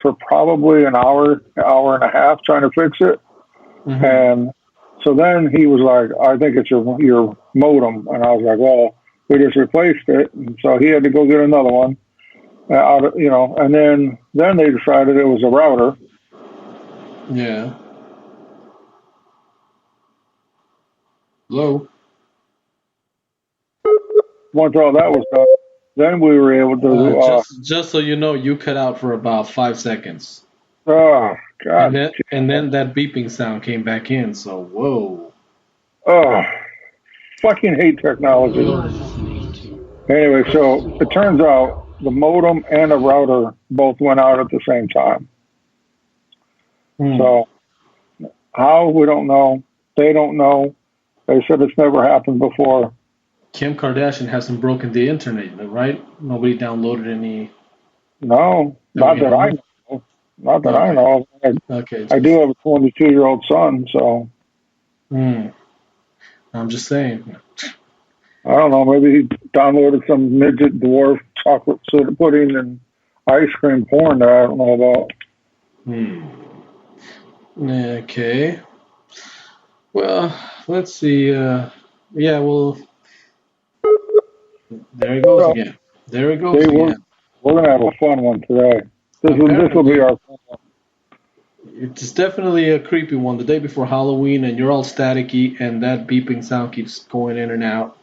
for probably an hour, hour and a half trying to fix it. Mm-hmm. And so then he was like, I think it's your modem. And I was like, well, we just replaced it. And so he had to go get another one. And then they decided it was a router. Yeah. Hello. Once all that was done, then we were able to, Just so you know, you cut out for about 5 seconds, oh, and God. then that beeping sound came back in. So whoa. Oh, fucking hate technology. Anyway, so it turns out the modem and the router both went out at the same time. So how, we don't know. They don't know. They said it's never happened before. Kim Kardashian hasn't broken the internet, right? Nobody downloaded any. No, not that I know. Not that I know. Okay. I do have a 22-year-old son, so. I'm just saying. I don't know. Maybe he downloaded some midget dwarf chocolate soda pudding and ice cream porn that I don't know about. Okay. Well, let's see. Yeah, well, there he goes again. There he goes again. We're going to have a fun one today. This will be our fun one. It's definitely a creepy one. The day before Halloween, and you're all staticky, and that beeping sound keeps going in and out.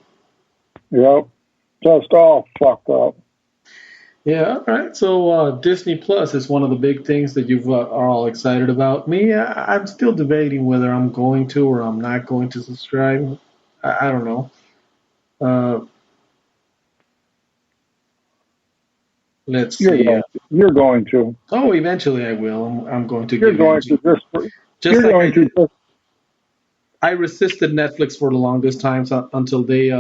Yep. Just all fucked up. Yeah, all right. So Disney Plus is one of the big things that you are all excited about. Me, I'm still debating whether I'm going to or I'm not going to subscribe. I don't know. Let's see. You're going to. Oh, eventually I will. I'm going to. You're going to. I resisted Netflix for the longest time until they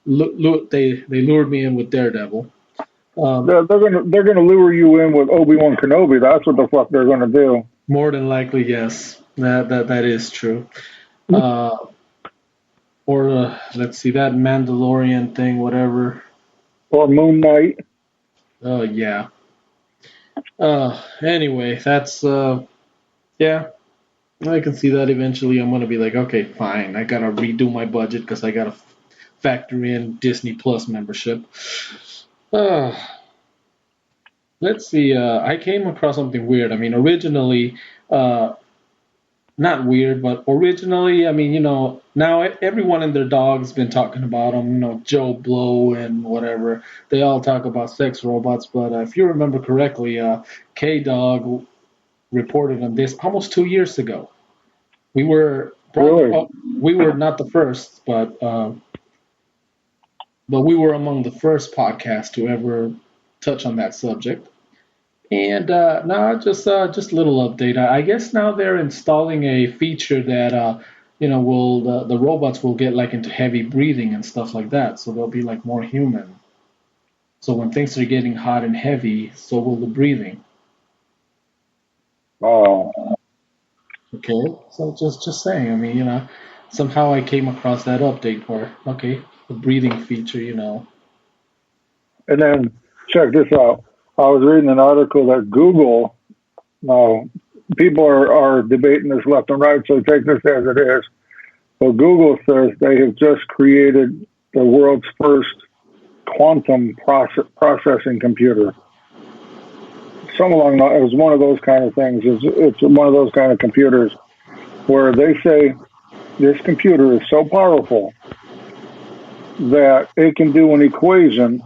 lured me in with Daredevil. They're gonna lure you in with Obi-Wan Kenobi. That's what the fuck they're gonna do. More than likely, yes. That is true. Or let's see, that Mandalorian thing, whatever. Or Moon Knight. Oh yeah. Anyway, that's yeah. I can see that eventually. I'm gonna be like, okay, fine. I gotta redo my budget because I gotta factor in Disney Plus membership. Let's see. I came across something weird. I mean, originally, not weird, but originally, I mean, now everyone and their dog's been talking about them. Joe Blow and whatever. They all talk about sex robots. But if you remember correctly, K Dog reported on this almost 2 years ago. We were we were not the first, but we were among the first podcasts to ever touch on that subject. And now just a little update. I guess now they're installing a feature that will the robots will get like into heavy breathing and stuff like that, so they'll be like more human. So when things are getting hot and heavy, so will the breathing. Oh. Okay, so just saying. I mean, somehow I came across that update where okay, the breathing feature. And then check this out. I was reading an article that Google. Now, people are debating this left and right, so take this as it is. But Google says they have just created the world's first quantum processing computer. Something along that. It was one of those kind of things. It's one of those kind of computers where they say this computer is so powerful that it can do an equation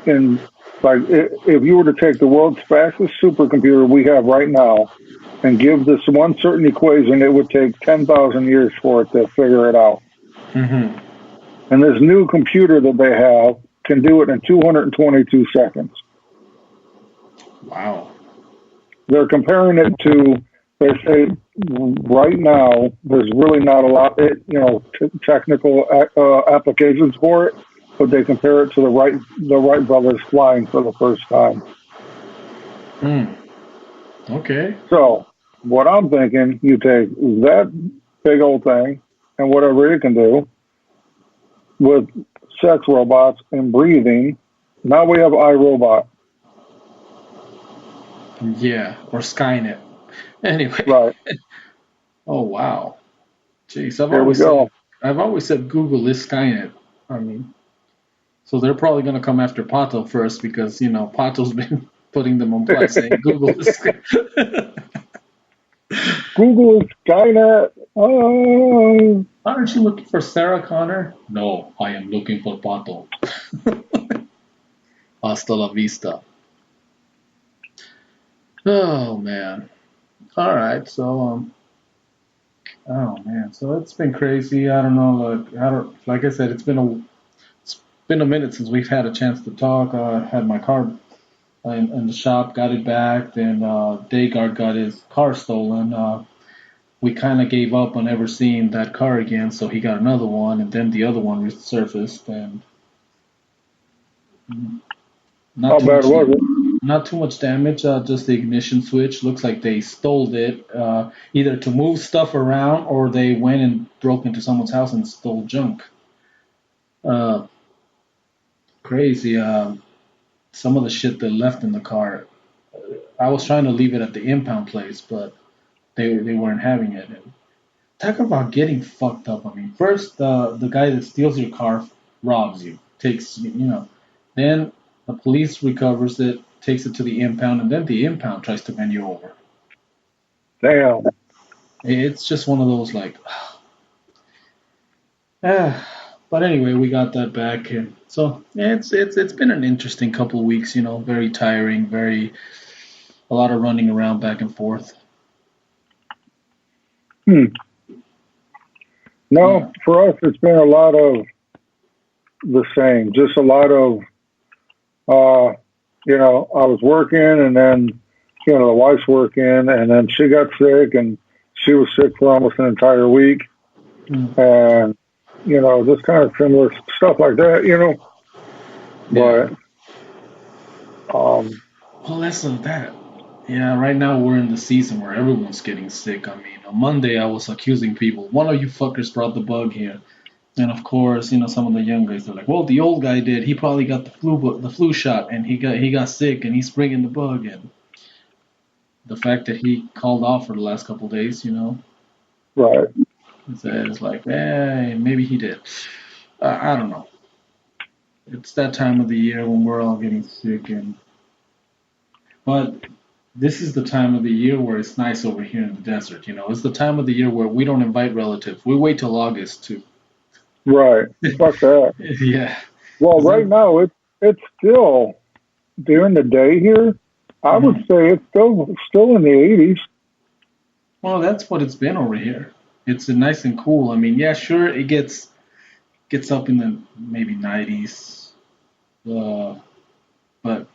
in, like, if you were to take the world's fastest supercomputer we have right now and give this one certain equation, it would take 10,000 years for it to figure it out. Mm-hmm. And this new computer that they have can do it in 222 seconds. Wow. They're comparing it to, they say right now, there's really not a lot, technical applications for it, but they compare it to the Wright brothers flying for the first time. Okay. So what I'm thinking, you take that big old thing and whatever it can do with sex robots and breathing. Now we have iRobot. Yeah, or Skynet. Anyway. Right. Oh wow. Jeez, Here we go. I've always said Google is Skynet. I mean, so they're probably gonna come after Pato first because Pato's been putting them on blast saying Google is Skynet. Google is Skynet. Oh. Aren't you looking for Sarah Connor? No, I am looking for Pato. Hasta la vista. Oh man. All right. So oh man. So it's been crazy. I don't know. Like I said, it's been a minute since we've had a chance to talk. I had my car in the shop, got it back. Then Dagard got his car stolen. We kind of gave up on ever seeing that car again, so he got another one, and then the other one resurfaced, and not How too bad much, was it? not too much damage. Just the ignition switch. Looks like they stole it, either to move stuff around or they went and broke into someone's house and stole junk. Uh, Crazy. Some of the shit they left in the car. I was trying to leave it at the impound place, but they weren't having it. And talk about getting fucked up. I mean, first the guy that steals your car robs you, takes then the police recovers it, takes it to the impound, and then the impound tries to bend you over. Damn. It's just one of those like, ah. But anyway, we got that back, and so yeah, it's been an interesting couple of weeks. Very tiring, very a lot of running around back and forth. Hmm. Uh, No, for us, it's been a lot of the same. Just a lot of, I was working and then, the wife's working and then she got sick and she was sick for almost an entire week. mm, And, just kind of similar stuff like that. yeah. But, um, Well, less of that. Yeah, right now we're in the season where everyone's getting sick. I mean, on Monday I was accusing people, one of you fuckers brought the bug here. And of course, some of the young guys are like, well, the old guy did. He probably got the flu shot, and he got sick, and he's bringing the bug. And the fact that he called off for the last couple of days, right. it's like, maybe he did. I don't know. It's that time of the year when we're all getting sick, but this is the time of the year where it's nice over here in the desert. It's the time of the year where we don't invite relatives. We wait till August to. Right. Fuck that. Yeah. Well, 'Cause right now it's still during the day here. I would mhm. say it's still in the 80s. Well, that's what it's been over here. It's nice and cool. I mean, yeah, sure, it gets up in the maybe 90s, but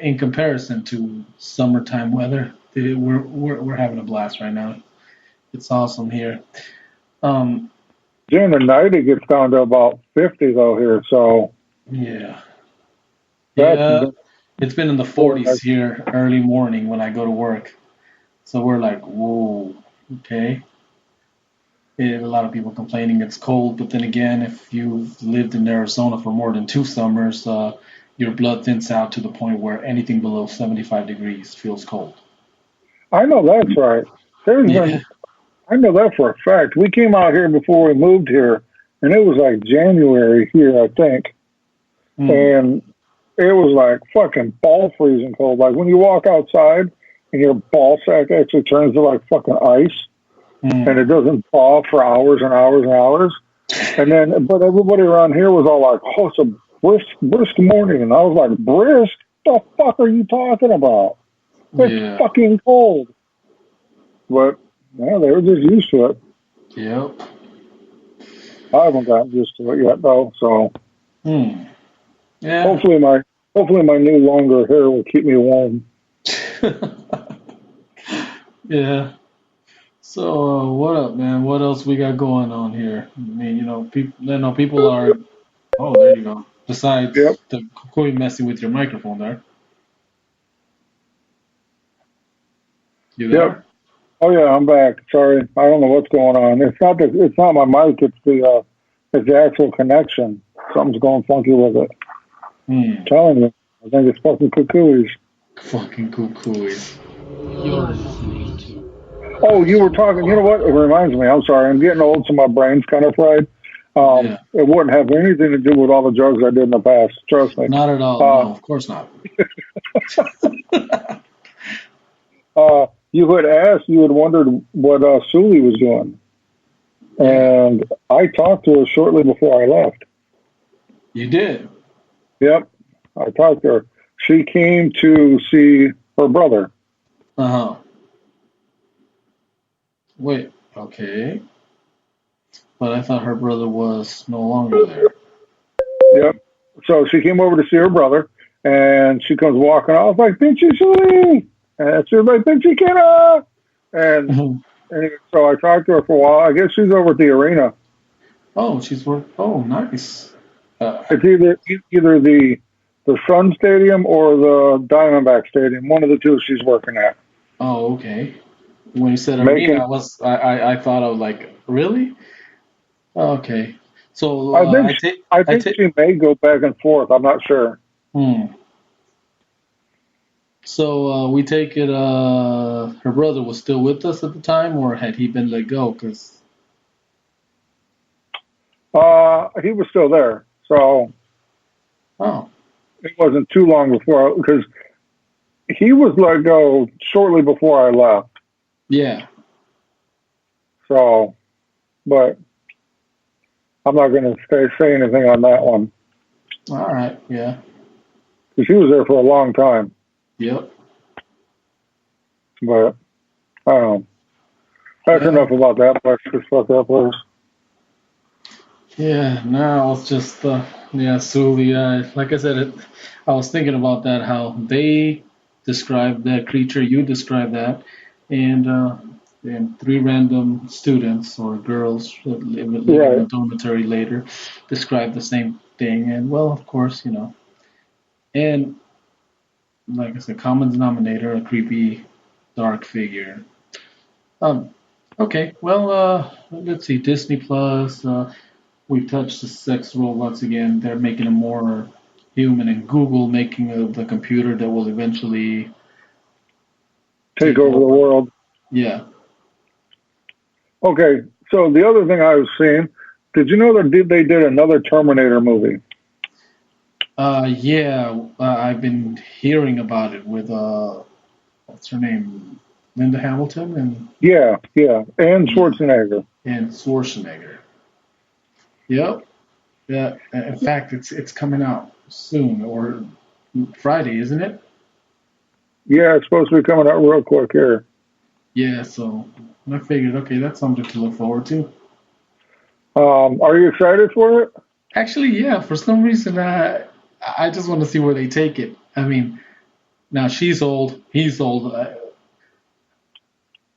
in comparison to summertime weather, we're having a blast right now. It's awesome here. Um, During the night, it gets down to about 50 though here. So yeah, that's yeah, it's been in the really 40s nice. here early morning when I go to work. So we're like, whoa, okay. A lot of people complaining it's cold, but then again, if you've lived in Arizona for more than 2 summers, your blood thins out to the point where anything below 75 degrees feels cold. I know that's right. There's Yeah. been, I know that for a fact. We came out here before we moved here, and it was like January here, I think, Mm, and it was like fucking ball freezing cold. Like when you walk outside and your ball sack actually turns to like fucking ice, and mm. it doesn't thaw for hours and hours and hours. And then, but everybody around here was all like, "Oh, it's a brisk morning," and I was like, "Brisk? The fuck are you talking about? It's Yeah. fucking cold." But yeah, they were just used to it. Yep. I haven't gotten used to it yet, though. So Mm. Yeah. hopefully my hopefully my new longer hair will keep me warm. Yeah. So what up, man? What else we got going on here? I mean, people are. Oh, there you go. Yep, Besides the quit messing with your microphone there. You yep. there? Oh yeah, I'm back. Sorry, I don't know what's going on. It's not my mic. It's the actual connection. Something's going funky with it. Hmm. I'm telling you, I think it's fucking cuckooies. Fucking cuckoos. You're listening to Oh, you were talking. You know what? It reminds me. I'm sorry. I'm getting old, so my brain's kind of fried. yeah. It wouldn't have anything to do with all the drugs I did in the past. Trust me. Not at all. Uh, No, of course not. you had asked. You had wondered what Sully was doing, Yeah, and I talked to her shortly before I left. you did. Yep, I talked to her. She came to see her brother. Uh huh. Wait. Okay. But I thought her brother was no longer there. Yep. So she came over to see her brother, and she comes walking. I was like, "Pinchy Sully," and she was like, "Pinchy Kenna," and anyway, so I talked to her for a while. I guess she's over at the arena. Oh, she's work. Oh, nice. Uh, It's either the Sun Stadium or the Diamondback Stadium. One of the two she's working at. oh, okay. When you said arena, Making, I thought I was like, really? Okay. So I think I I think take. she may go back and forth. I'm not sure. Hmm. So we take it. Her brother was still with us at the time, or had he been let go? Cause He was still there, so oh, it wasn't too long before because he was let go shortly before I left. yeah. So, but I'm not going to say anything on that one All right. Yeah. because he was there for a long time. Yep. But I don't know. That's Yeah. enough about that place. Just fuck that place. Yeah. Now it's just yeah, Sully. Like I said, I was thinking about that. How they described that creature. You described that, and and three random students or girls living in Right. a dormitory later described the same thing. And well, of course, and like I said, common denominator, a creepy, dark figure. Um, okay, well, let's see, Disney Plus. We've touched the sex robots again. They're making them more human, and Google making the computer that will eventually Take take over the over. world. Yeah. Okay. So the other thing I was seeing, did you know that they did another Terminator movie? Yeah. I've been hearing about it with what's her name, Linda Hamilton Yeah, yeah, and yeah, Schwarzenegger. and Schwarzenegger. Yep. Yeah. In fact, it's coming out soon or Friday, isn't it? Yeah, it's supposed to be coming out real quick here. Yeah. So I figured, okay, that's something to look forward to. Are you excited for it? Actually, yeah. For some reason, I just want to see where they take it. I mean, now she's old, he's old.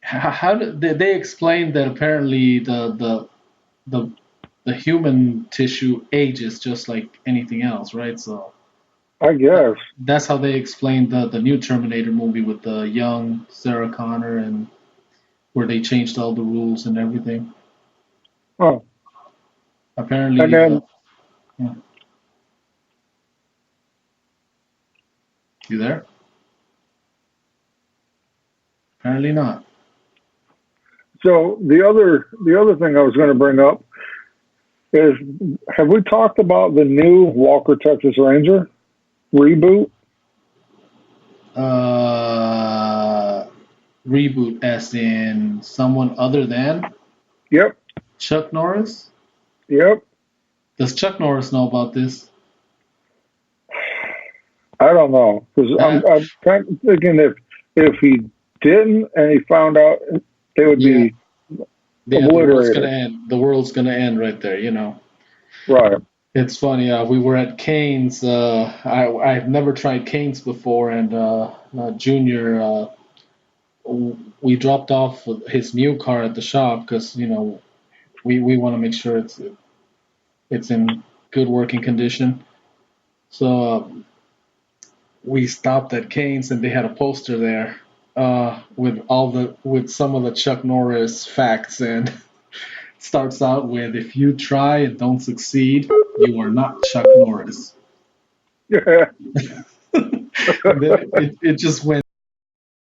How did they explain that? Apparently, the the human tissue ages just like anything else, right? So I guess. that's how they explained the new Terminator movie with the young Sarah Connor and where they changed all the rules and everything. Oh, and Apparently, then yeah. You there? Apparently not. so the other thing I was going to bring up is, have we talked about the new Walker Texas Ranger reboot? Uh, Reboot as in someone other than Yep, Chuck Norris? yep. Does Chuck Norris know about this? I don't know because Uh, I'm kind of thinking if he didn't and he found out, they would yeah, be yeah. The world's gonna obliterated. end. The world's gonna end right there. Right. It's funny. We were at Cane's. I've never tried Cane's before, and Junior. We dropped off his new car at the shop because we want to make sure it's in good working condition. So we stopped at Cane's and they had a poster there with some of the Chuck Norris facts and it starts out with if you try and don't succeed, you are not Chuck Norris. Yeah. And then it just went